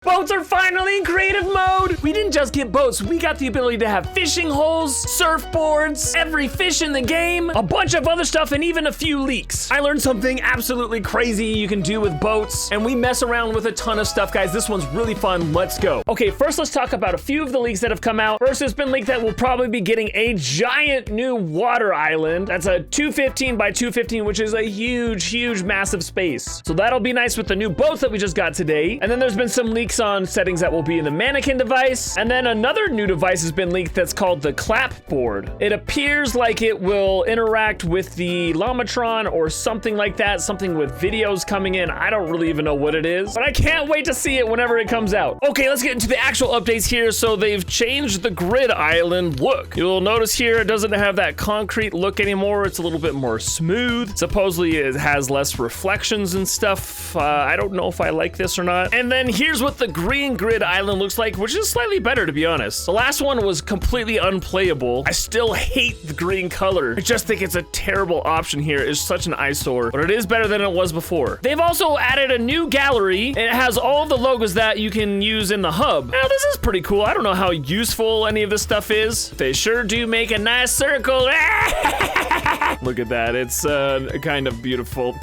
Boats are finally in creative mode! We didn't just get boats, we got the ability to have fishing holes, surfboards, every fish in the game, a bunch of other stuff, and even a few leaks. I learned something absolutely crazy you can do with boats, and we mess around with a ton of stuff, guys. This one's really fun. Let's go. Okay, first let's talk about a few of the leaks that have come out. First, it's been leaked that we'll probably be getting a giant new water island. That's a 215 by 215, which is a huge, massive space. So that'll be nice with the new boats that we just got today. And then there's been some leaks on settings that will be in the mannequin device. And then another new device has been leaked that's called the clapboard. It appears like it will interact with the Llamatron or something like that, something with videos coming in. I don't really even know what it is, but I can't wait to see it whenever it comes out. Okay, let's get into the actual updates here. So they've changed the grid island look. You'll notice here it doesn't have that concrete look anymore. It's a little bit more smooth. Supposedly it has less reflections and stuff. I don't know if I like this or not. And then here's what the green grid island looks like, which is slightly better, to be honest. The last one was completely unplayable. I still hate the green color. I just think it's a terrible option here. It's such an eyesore, but it is better than it was before. They've also added a new gallery. It has all of the logos that you can use in the hub. Now, this is pretty cool. I don't know how useful any of this stuff is. They sure do make a nice circle. Look at that. It's kind of beautiful.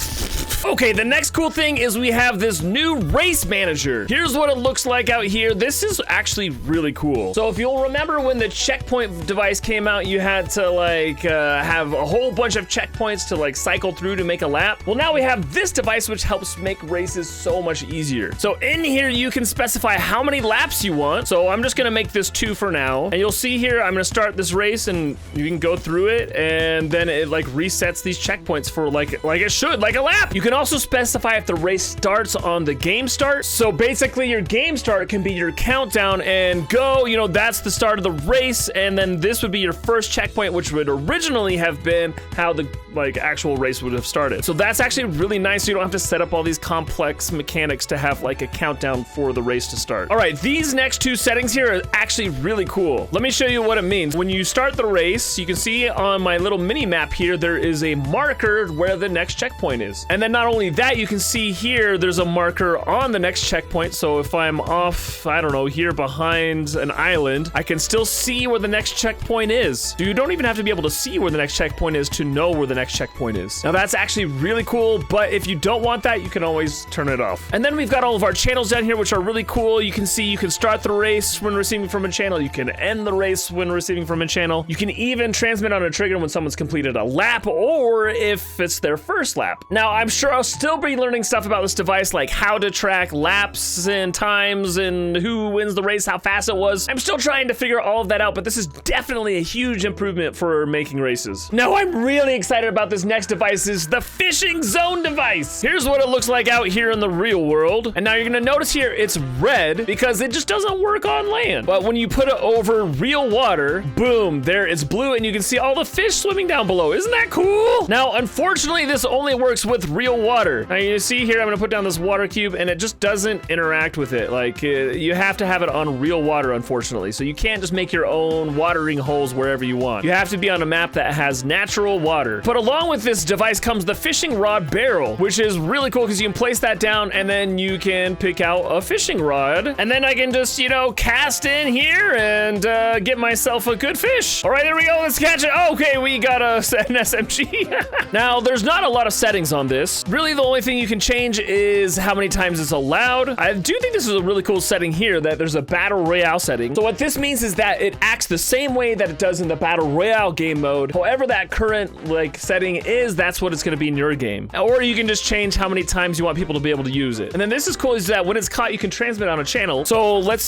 Okay, the next cool thing is we have this new race manager. Here's what it looks like out here. This is actually really cool. So if you'll remember when the checkpoint device came out, you had to like have a whole bunch of checkpoints to like cycle through to make a lap. Well, now we have this device which helps make races so much easier. So in here, you can specify how many laps you want. So I'm just gonna make this 2 for now. And you'll see here, I'm gonna start this race and you can go through it and then it like resets these checkpoints for like it should, like a lap. You can also specify if the race starts on the game start. So basically your game start can be your countdown and go, you know, that's the start of the race. And then this would be your first checkpoint, which would originally have been how the like actual race would have started. So that's actually really nice. So you don't have to set up all these complex mechanics to have like a countdown for the race to start. All right, these next 2 settings here are actually really cool. Let me show you what it means. When you start the race, you can see on my little mini map here, there is a marker where the next checkpoint is. And then not only that, you can see here, there's a marker on the next checkpoint. So if I'm off, I don't know, here behind an island, I can still see where the next checkpoint is. So you don't even have to be able to see where the next checkpoint is to know where the next checkpoint is. Now that's actually really cool, but if you don't want that, you can always turn it off. And then we've got all of our channels down here, which are really cool. You can see you can start the race when receiving from a channel. You can end the race when receiving from a channel. You can even transmit on a trigger when someone's completed a lap or if it's their first lap. Now, I'm sure I'll still be learning stuff about this device, like how to track laps and times and who wins the race, how fast it was. I'm still trying to figure all of that out, but this is definitely a huge improvement for making races. Now, I'm really excited about this next device is the fishing zone device. Here's what it looks like out here in the real world. And now you're gonna notice here, it's red because it just doesn't work on land. But when you put it over real water, boom, there it's blue and you can see all the fish swimming down below. Isn't that cool? Now, unfortunately, this only works with real water. Now you see here, I'm gonna put down this water cube and it just doesn't interact with it. Like you have to have it on real water, unfortunately. So you can't just make your own watering holes wherever you want. You have to be on a map that has natural water. But along with this device comes the fishing rod barrel, which is really cool because you can place that down and then you can pick out a fishing rod. And then I can just, you know, cast in here and get myself a good fish. All right, there we go. Let's catch it. Oh, okay, we got an SMG. Now, there's not a lot of settings on this. Really, the only thing you can change is how many times it's allowed. I do think this is a really cool setting here that there's a battle royale setting. So what this means is that it acts the same way that it does in the battle royale game mode. However that current like setting is, that's what it's gonna be in your game. Or you can just change how many times you want people to be able to use it. And then this is cool is that when it's caught, you can transmit on a channel. So let's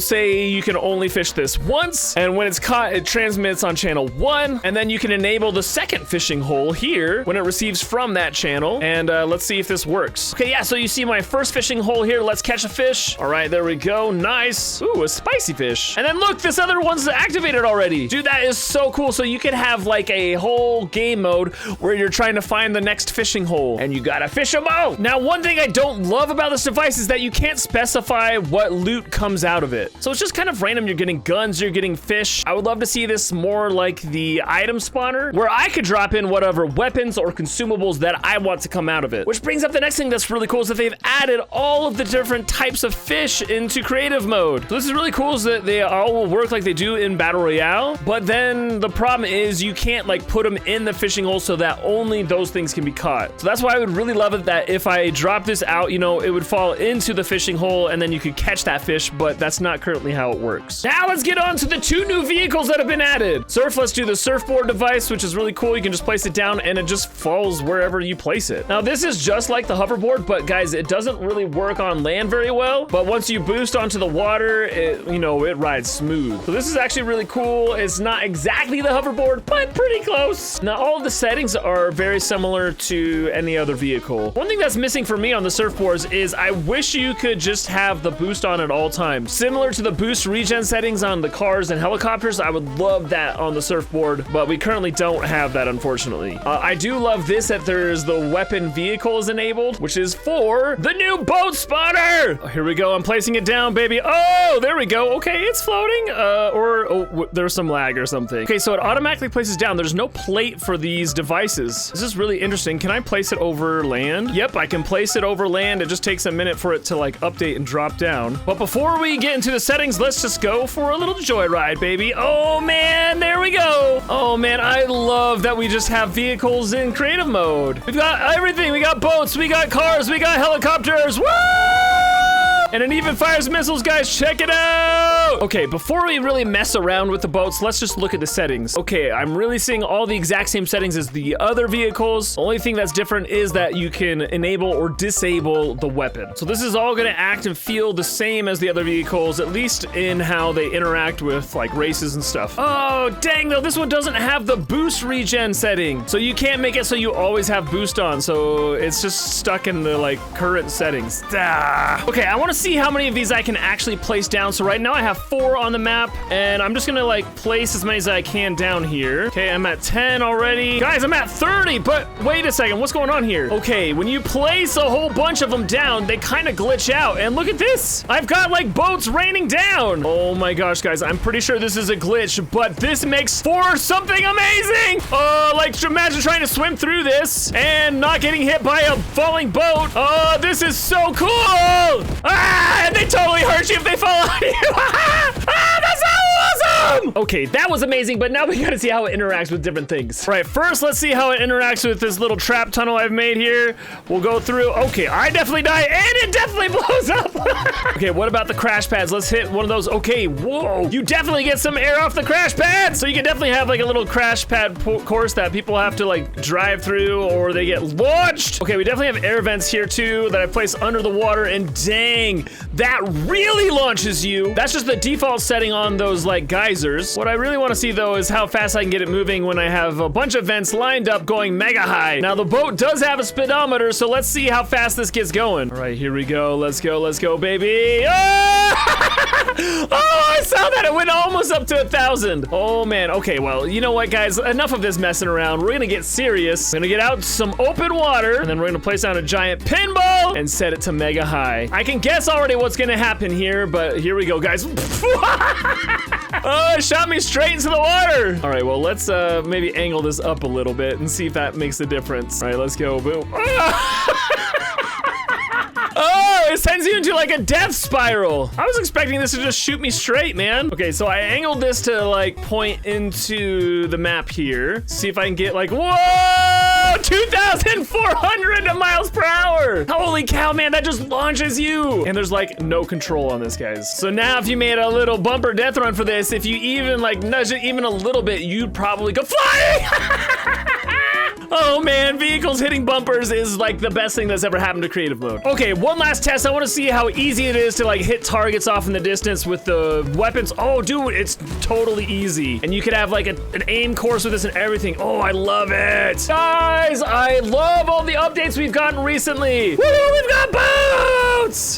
say you can only fish this once. And when it's caught, it transmits on channel 1. And then you can enable the second fishing hole here when it receives from that channel. And let's see if this works. Okay, yeah, so you see my first fishing hole here. Let's catch a fish. All right, there we go. Nice. Ooh, a spicy fish. And then look, this other one's activated already. Dude, that is so cool. So you could have like a whole game mode where you're trying to find the next fishing hole and you gotta fish them out. Now, one thing I don't love about this device is that you can't specify what loot comes out of it. So it's just kind of random. You're getting guns, you're getting fish. I would love to see this more like the item spawner where I could drop in whatever weapons or consumables that I want to come come out of it. Which brings up the next thing that's really cool is that they've added all of the different types of fish into creative mode. So this is really cool is that they all will work like they do in Battle Royale, but then the problem is you can't like put them in the fishing hole so that only those things can be caught. So that's why I would really love it that if I drop this out, you know, it would fall into the fishing hole and then you could catch that fish, but that's not currently how it works. Now let's get on to the 2 new vehicles that have been added. Let's do the surfboard device, which is really cool. You can just place it down and it just falls wherever you place it. Now this is just like the hoverboard, but guys, it doesn't really work on land very well, but once you boost onto the water, it, you know, it rides smooth. So this is actually really cool. It's not exactly the hoverboard, but pretty close. Now all of the settings are very similar to any other vehicle. One thing that's missing for me on the surfboards is I wish you could just have the boost on at all times. Similar to the boost regen settings on the cars and helicopters, I would love that on the surfboard, but we currently don't have that, unfortunately. I do love this, that there's the weapon vehicles enabled, which is for the new boat spotter. Oh, here we go. I'm placing it down, baby. Oh, there we go. Okay, it's floating. There's some lag or something. Okay, so it automatically places down. There's no plate for these devices. This is really interesting. Can I place it over land? Yep, I can place it over land. It just takes a minute for it to like update and drop down. But before we get into the settings, let's just go for a little joyride, baby. Oh man, there we go. Oh man, I love that we just have vehicles in creative mode. We've got everything. We got boats, we got cars, we got helicopters. Woo! And it even fires missiles, guys. Check it out. Okay, before we really mess around with the boats, let's just look at the settings. Okay, I'm really seeing all the exact same settings as the other vehicles. The only thing that's different is that you can enable or disable the weapon. So this is all gonna act and feel the same as the other vehicles, at least in how they interact with like races and stuff. Oh, dang though, this one doesn't have the boost regen setting. So you can't make it so you always have boost on. So it's just stuck in the like current settings. Okay, I wanna see how many of these I can actually place down. So right now I have 4 on the map and I'm just gonna like place as many as I can down here. Okay, I'm at 10 already. Guys, I'm at 30, but wait a second, what's going on here? Okay, when you place a whole bunch of them down, they kind of glitch out. And look at this, I've got like boats raining down. Oh my gosh, guys, I'm pretty sure this is a glitch, but this makes for something amazing. Like imagine trying to swim through this and not getting hit by a falling boat. Oh, this is so cool. Ah, and they totally hurt you if they fall on you. Ah, that's so awesome. Okay, that was amazing, but now we gotta see how it interacts with different things. All right, first let's see how it interacts with this little trap tunnel I've made here. We'll go through. Okay, I definitely die, and it definitely blows up. Okay, what about the crash pads? Let's hit one of those. Okay, whoa, you definitely get some air off the crash pads. So you can definitely have like a little crash pad course that people have to like drive through or they get launched. Okay, we definitely have air vents here too that I place under the water, and dang, that really launches you. That's just the default setting on those like geysers. What I really want to see though is how fast I can get it moving when I have a bunch of vents lined up going mega high. Now the boat does have a speedometer, so let's see how fast this gets going. All right, here we go. Let's go, baby. Oh! Oh, I saw that. It went almost up to 1,000. Oh man. Okay, well, you know what, guys? Enough of this messing around. We're gonna get serious. We're gonna get out some open water, and then we're gonna place down a giant pinball and set it to mega high. I can guess already what's gonna happen here, but here we go, guys. Oh, it shot me straight into the water. All right, well, let's maybe angle this up a little bit and see if that makes a difference. All right, let's go. Boom. Oh, it sends you into like a death spiral. I was expecting this to just shoot me straight, man. Okay, so I angled this to like point into the map here. See if I can get like, whoa, 2,400 miles per hour. Holy cow, man, that just launches you. And there's like no control on this, guys. So now if you made a little bumper death run for this, if you even like nudge it even a little bit, you'd probably go flying. Oh man, vehicles hitting bumpers is like the best thing that's ever happened to creative mode. Okay, one last test. I want to see how easy it is to like hit targets off in the distance with the weapons. Oh dude, it's totally easy. And you could have like an aim course with this and everything. Oh, I love it. Guys, I love all the updates we've gotten recently. Woo, we've got boats!